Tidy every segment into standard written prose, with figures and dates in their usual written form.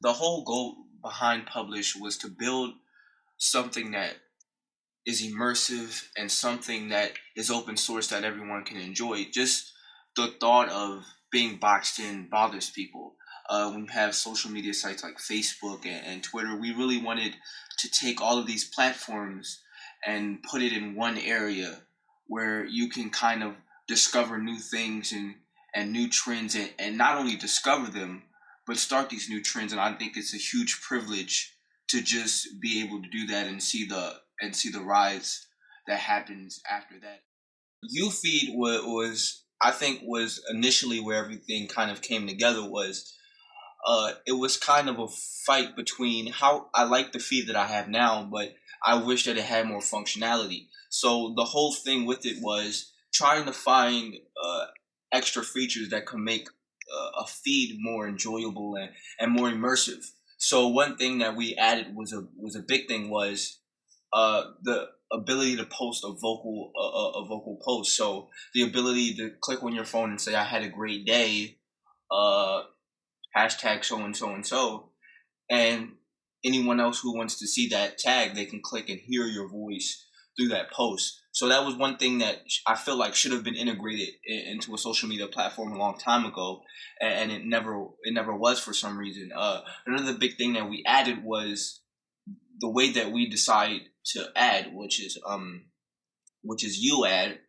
the whole goal behind Publish was to build something that is immersive and something that is open source that everyone can enjoy. Just the thought of being boxed in bothers people. When you have social media sites like Facebook and Twitter, we really wanted to take all of these platforms and put it in one area where you can kind of discover new things and new trends, and not only discover them, but start these new trends. And I think it's a huge privilege to just be able to do that and see the rise that happens after that. UFeed was I think was initially where everything kind of came together. Was it was kind of a fight between how I like the feed that I have now, but I wish that it had more functionality. So the whole thing with it was trying to find extra features that could make a feed more enjoyable and more immersive. So one thing that we added was a big thing was the ability to post a vocal post. So the ability to click on your phone and say, "I had a great day," uh, hashtag so and so and so, and anyone else who wants to see that tag, they can click and hear your voice through that post. So that was one thing that I feel like should have been integrated into a social media platform a long time ago, and it never was for some reason. Another big thing that we added was the way that we decide to add, which is you add.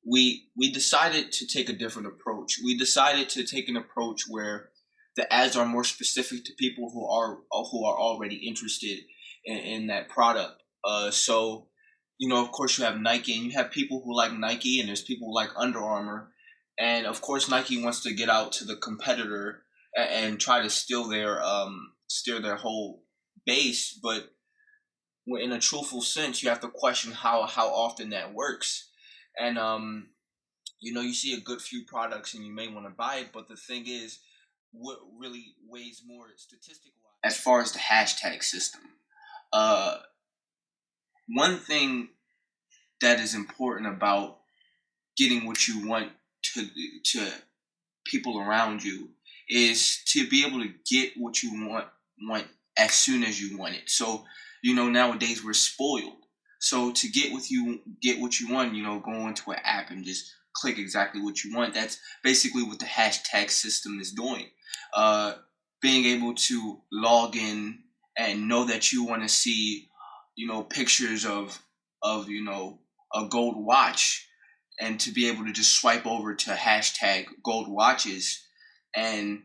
We decided to take a different approach. We decided to take an approach where the ads are more specific to people who are already interested in that product. So of course, you have Nike, and you have people who like Nike, and there's people who like Under Armour, and of course, Nike wants to get out to the competitor and try to steer their whole base, but in a truthful sense, you have to question how often that works. And you see a good few products and you may want to buy it, but the thing is, what really weighs more statistically as far as the hashtag system. Uh, One thing that is important about getting what you want to people around you is to be able to get what you want as soon as you want it. So nowadays we're spoiled. So to get what you want, go into an app and just click exactly what you want. That's basically what the hashtag system is doing. Being able to log in and know that you want to see pictures of a gold watch, and to be able to just swipe over to hashtag gold watches and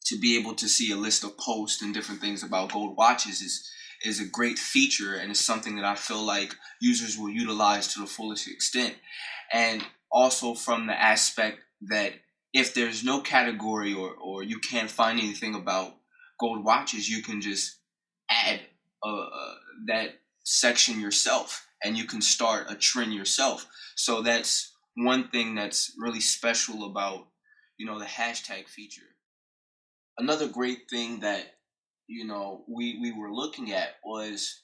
to be able to see a list of posts and different things about gold watches is a great feature, and it's something that I feel like users will utilize to the fullest extent. And also from the aspect that if there's no category or you can't find anything about gold watches, you can just add that section yourself, and you can start a trend yourself. So that's one thing that's really special about the hashtag feature. Another great thing that we were looking at was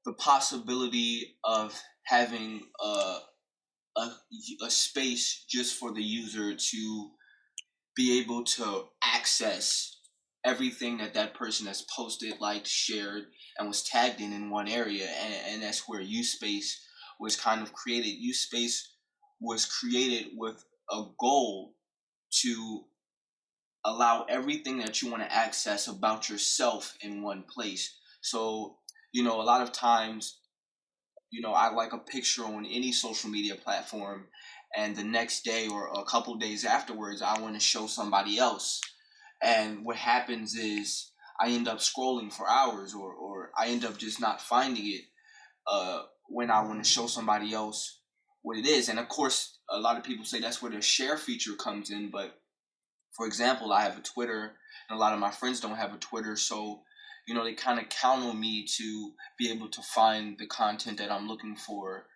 the possibility of having a, a space just for the user to be able to access everything that person has posted, liked, shared, and was tagged in one area. And that's where USpace was kind of created. USpace was created with a goal to allow everything that you want to access about yourself in one place. So a lot of times I like a picture on any social media platform, and the next day or a couple days afterwards, I want to show somebody else. And what happens is I end up scrolling for hours, or I end up just not finding it when I want to show somebody else what it is. And of course, a lot of people say that's where the share feature comes in. But for example, I have a Twitter, and a lot of my friends don't have a Twitter, so they kind of count on me to be able to find the content that I'm looking for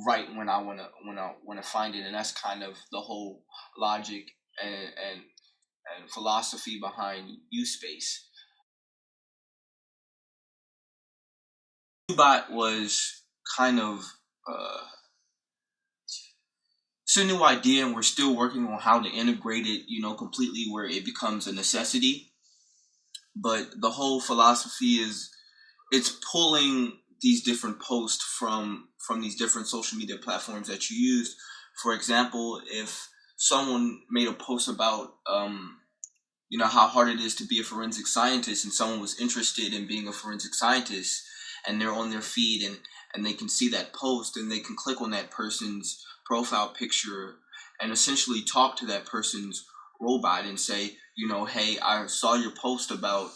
right when I wanna find it. And that's kind of the whole logic and philosophy behind USpace. Ubot was kind of it's a new idea, and we're still working on how to integrate it, completely where it becomes a necessity. But the whole philosophy is it's pulling these different posts from these different social media platforms that you use. For example, if someone made a post about how hard it is to be a forensic scientist, and someone was interested in being a forensic scientist, and they're on their feed, and they can see that post, and they can click on that person's profile picture and essentially talk to that person's robot and say, hey, I saw your post about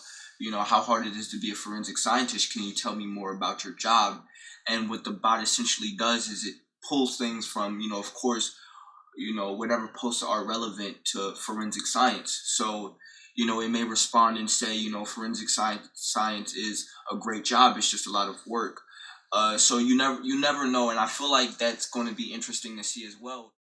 how hard it is to be a forensic scientist. Can you tell me more about your job? And what the bot essentially does is it pulls things from, of course, whatever posts are relevant to forensic science. So, it may respond and say, forensic science is a great job. It's just a lot of work. So you never know, and I feel like that's going to be interesting to see as well.